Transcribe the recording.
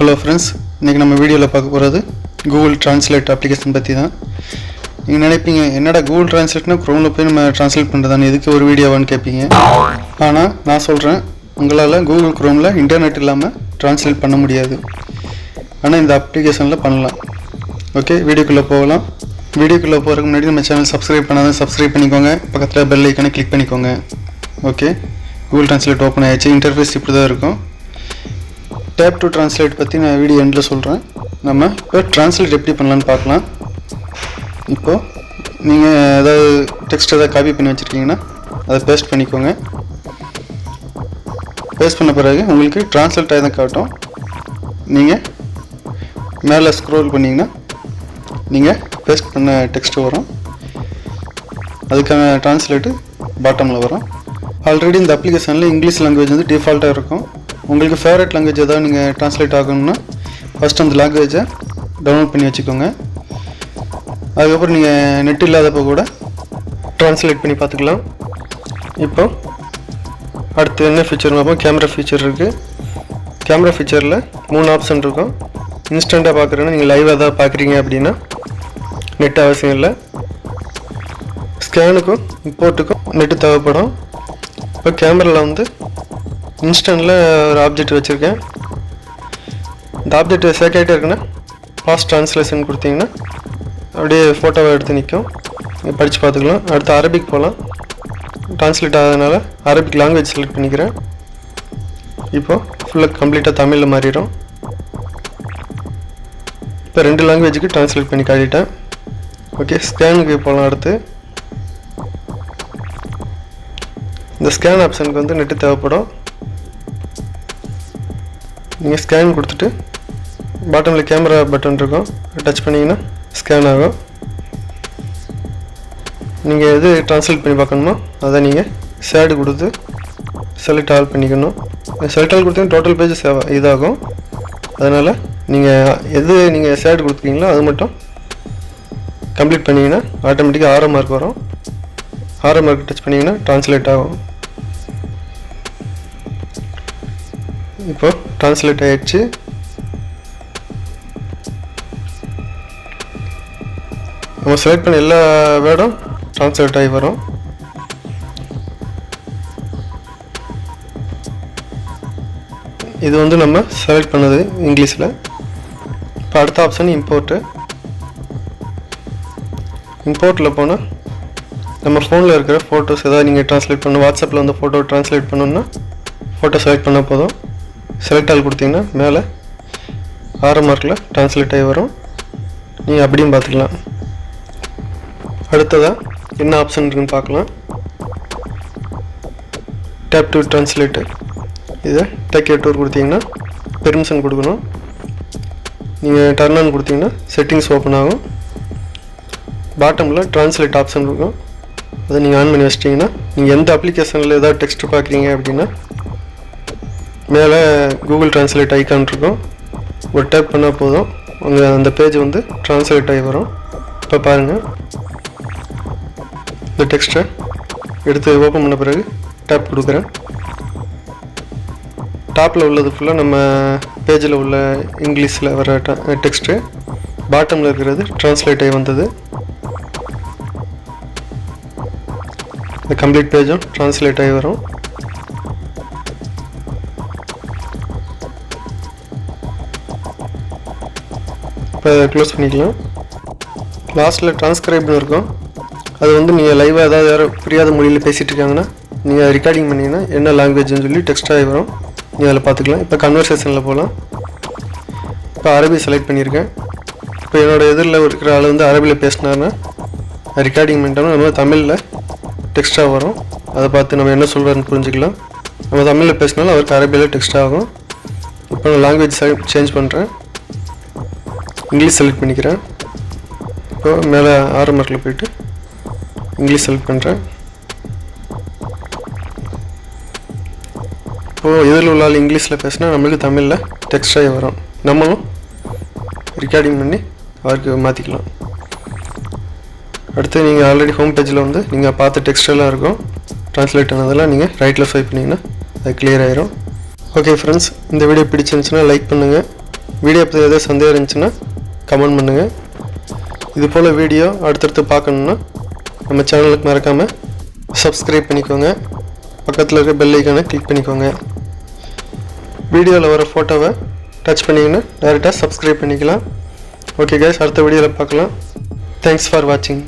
Hello friends, இன்னைக்கு நம்ம வீடியோல பார்க்க போறது Google Translate அப்ளிகேஷன் பத்தி தான். நீங்க நினைப்பீங்க என்னடா Google Translateனா Chromeல போய் நம்ம ட்ரான்ஸ்லேட் பண்றதானே எதுக்கு ஒரு வீடியோவான்னு கேப்பீங்க. ஆனா நான் சொல்றேன் உங்களால Google Chromeல இன்டர்நெட் இல்லாம ட்ரான்ஸ்லேட் பண்ண முடியாது. ஆனா இந்த அப்ளிகேஷன்ல பண்ணலாம். ஓகே, வீடியோக்குள்ள போகலாம். வீடியோக்குள்ள போறதுக்கு முன்னாடி நம்ம சேனல் சப்ஸ்கிரைப் பண்ணாதவங்க சப்ஸ்கிரைப் பண்ணிக்கோங்க. பக்கத்துல பெல் ஐகானை கிளிக் பண்ணிக்கோங்க. ஓகே, Google Translate ஓபன் ஆயிடுச்சு. இன்டர்ஃபேஸ் இப்படி தான் இருக்கும். Tap to translate பத்தி நான் வீடியோ எண்ட்ல சொல்றேன். நம்ம இப்போ translate எப்படி பண்ணலாம்னு பார்க்கலாம். இப்போ நீங்க ஏதாவது டெக்ஸ்ட் ஏதாவது காப்பி பண்ணி வச்சிருக்கீங்கன்னா அதை பேஸ்ட் பண்ணிக்கோங்க. பேஸ்ட் பண்ண பிறகு உங்களுக்கு translate ஆயதை காட்டும். நீங்க மேலே ஸ்க்ரோல் பண்ணீங்கன்னா நீங்க பேஸ்ட் பண்ண டெக்ஸ்ட் வரும். அதுக்கான translate பாட்டம்ல வரும். ஆல்ரெடி இந்த அப்ளிகேஷன்ல இங்கிலீஷ் லாங்குவேஜ் வந்து டிஃபால்ட்டா இருக்கும். உங்களுக்கு ஃபேவரட் லாங்குவேஜ் ஏதாவது நீங்கள் ட்ரான்ஸ்லேட் ஆகணும்னா ஃபஸ்ட் அந்த லாங்குவேஜை டவுன்லோட் பண்ணி வச்சுக்கோங்க. அதுக்கப்புறம் நீங்கள் நெட் இல்லாதப்போ கூட ட்ரான்ஸ்லேட் பண்ணி பார்த்துக்கலாம். இப்போ அடுத்து என்ன ஃபீச்சர் பார்ப்போம். கேமரா ஃபீச்சர் இருக்குது. கேமரா ஃபீச்சரில் 3 ஆப்ஷன் இருக்கும். இன்ஸ்டண்ட்டாக பார்க்குறேன்னா நீங்கள் லைவாக தான் பார்க்குறீங்க அப்படின்னா நெட் அவசியம் இல்லை. ஸ்கேனுக்கும் இம்போர்ட்டுக்கும் நெட்டு தேவைப்படும். இப்போ கேமராவில் வந்து இன்ஸ்டன்ட்டில் ஒரு ஆப்ஜெக்ட் வச்சுருக்கேன். இந்த ஆப்ஜெக்ட் சேக் ஆகிட்டே இருக்குன்னா ஃபாஸ்ட் ட்ரான்ஸ்லேஷன் கொடுத்தீங்கன்னா அப்படியே ஃபோட்டோவை எடுத்து நிற்கும். படித்து பார்த்துக்கலாம். அடுத்து அரபிக் போகலாம். ட்ரான்ஸ்லேட் ஆகிறதுனால அரபிக் லாங்குவேஜ் செலக்ட் பண்ணிக்கிறேன். இப்போது ஃபுல்லாக கம்ப்ளீட்டாக தமிழில் மாறிடும். இப்போ 2 லாங்குவேஜுக்கு ட்ரான்ஸ்லேட் பண்ணி காட்டிட்டேன். ஓகே, ஸ்கேனுக்கு போகலாம். அடுத்து இந்த ஸ்கேன் ஆப்ஷனுக்கு வந்து நெட்டு தேவைப்படும். நீங்கள் ஸ்கேன் கொடுத்துட்டு பாட்டமில் கேமரா பட்டன் இருக்கும். டச் பண்ணிங்கன்னா ஸ்கேன் ஆகும். நீங்கள் எது ட்ரான்ஸ்லேட் பண்ணி பார்க்கணுமோ அதை நீங்கள் ஷேடு கொடுத்து செலக்ட் ஆல் பண்ணிக்கணும். செலக்ட் ஆல் கொடுத்தீங்கன்னா டோட்டல் பேஜ் இதாகும். அதனால் நீங்கள் ஷேடு கொடுத்துருக்கீங்களோ அது மட்டும் கம்ப்ளீட் பண்ணிங்கன்னா ஆட்டோமேட்டிக்காக ஆரோ மார்க் வரும். ஆரோ மார்க் டச் பண்ணிங்கன்னா ட்ரான்ஸ்லேட் ஆகும். இப்போ ட்ரான்ஸ்லேட் ஆகிடுச்சு. நம்ம செலக்ட் பண்ண எல்லா வேர்டும் ட்ரான்ஸ்லேட் ஆகி வரும். இது வந்து நம்ம செலக்ட் பண்ணது இங்கிலீஷில். இப்போ அடுத்த ஆப்ஷன் இம்போர்ட்டு. இம்போர்ட்டில் போனால் நம்ம ஃபோனில் இருக்கிற ஃபோட்டோஸ் ஏதாவது நீங்கள் ட்ரான்ஸ்லேட் பண்ணணும். வாட்ஸ்அப்பில் வந்து ஃபோட்டோ ட்ரான்ஸ்லேட் பண்ணணுன்னா ஃபோட்டோ செலக்ட் பண்ணால் போதும். செலக்ட் ஆல் கொடுத்தீங்கன்னா மேலே ஆரோ மார்க்கில் ட்ரான்ஸ்லேட் ஆகி வரும். நீங்கள் அப்படியும் பார்த்துக்கலாம். அடுத்ததாக என்ன ஆப்ஷன் இருக்குன்னு பார்க்கலாம். Tap to translate. இதை டேக் ஏ டூர் கொடுத்தீங்கன்னா பெர்மிஷன் கொடுக்கணும். நீங்கள் டர்ன் ஆன் கொடுத்தீங்கன்னா செட்டிங்ஸ் ஓப்பன் ஆகும். பாட்டமில் ட்ரான்ஸ்லேட் ஆப்ஷன் இருக்கும். அதை நீங்கள் ஆன் பண்ணி வச்சிட்டிங்கன்னா நீங்கள் எந்த அப்ளிகேஷனில் ஏதாவது டெக்ஸ்ட் பார்க்குறீங்க அப்படின்னா மேலே கூகுள் ட்ரான்ஸ்லேட் ஐக்கான் இருக்கும். ஒரு டேப் பண்ணால் போதும், உங்கள் அந்த பேஜ் வந்து ட்ரான்ஸ்லேட் ஆகி வரும். இப்போ பாருங்கள், இந்த டெக்ஸ்ட்டை எடுத்து ஓப்பன் பண்ண பிறகு டேப் கொடுக்குறேன். டாப்பில் உள்ளது ஃபுல்லாக நம்ம பேஜில் உள்ள இங்கிலீஷில் வர டெக்ஸ்ட்டு. பாட்டமில் இருக்கிறது ட்ரான்ஸ்லேட் ஆகி வந்தது. இந்த கம்ப்ளீட் பேஜும் ட்ரான்ஸ்லேட் ஆகி வரும். இப்போ க்ளோஸ் பண்ணிக்கலாம். லாஸ்ட்டில் ட்ரான்ஸ்கிரைப்னு இருக்கும். அது வந்து நீங்கள் லைவாக ஏதாவது யாரும் புரியாத மொழியில் பேசிகிட்டு இருக்காங்கன்னா நீங்கள் ரெக்கார்டிங் பண்ணிங்கன்னா என்ன லாங்குவேஜ்னு சொல்லி டெக்ஸ்ட்டாக வரும். நீங்கள் அதில் பார்த்துக்கலாம். இப்போ கன்வர்சேஷனில் போகலாம். இப்போ அரபி செலக்ட் பண்ணியிருக்கேன். இப்போ என்னோடய எதிரில் இருக்கிற ஆள் வந்து அரபியில் பேசினாருன்னா ரெக்கார்டிங் பண்ணிட்டோம்னா நம்ம தமிழில் டெக்ஸ்ட்டாக வரும். அதை பார்த்து நம்ம என்ன சொல்கிறோன்னு புரிஞ்சுக்கலாம். நம்ம தமிழில் பேசினாலும் அவருக்கு அரபியில் டெக்ஸ்ட் ஆகும். இப்போ நான் லாங்குவேஜ் சேஞ்ச் பண்ணுறேன். இங்கிலீஷ் செலக்ட் பண்ணிக்கிறேன். இப்போ மேலே ஆரோ மார்க்கில் போய்ட்டு இங்கிலீஷ் செலக்ட் பண்ணுறேன். இப்போது எதில் உள்ள ஆள் இங்கிலீஷில் பேசினா நம்மளுக்கு தமிழில் டெக்ஸ்டாகி வரும். நம்மளும் ரெக்கார்டிங் பண்ணி அவருக்கு மாற்றிக்கலாம். அடுத்து நீங்கள் ஆல்ரெடி ஹோம் பேஜில் வந்து நீங்கள் பார்த்த டெக்ஸ்டெல்லாம் இருக்கும். ட்ரான்ஸ்லேட் ஆனதெல்லாம் நீங்கள் ரைட்டில் ஸ்வைப் பண்ணிங்கன்னா அது கிளியர் ஆயிரும். ஓகே ஃப்ரெண்ட்ஸ், இந்த வீடியோ பிடிச்சிருந்துச்சுன்னா லைக் பண்ணுங்கள். வீடியோ பற்றி எதாவது சந்தேகம் இருந்துச்சுன்னா கமெண்ட் பண்ணுங்கள். இது போல் வீடியோ அடுத்தடுத்து பார்க்கணுன்னா நம்ம சேனலுக்கு மறக்காமல் சப்ஸ்கிரைப் பண்ணிக்கோங்க. பக்கத்தில் இருக்க பெல் ஐக்கானை கிளிக் பண்ணிக்கோங்க. வீடியோவில் வர ஃபோட்டோவை டச் பண்ணிங்கன்னா டேரெக்டாக சப்ஸ்கிரைப் பண்ணிக்கலாம். ஓகே கைஸ், அடுத்த வீடியோவில் பார்க்கலாம். தேங்க்ஸ் ஃபார் வாட்சிங்.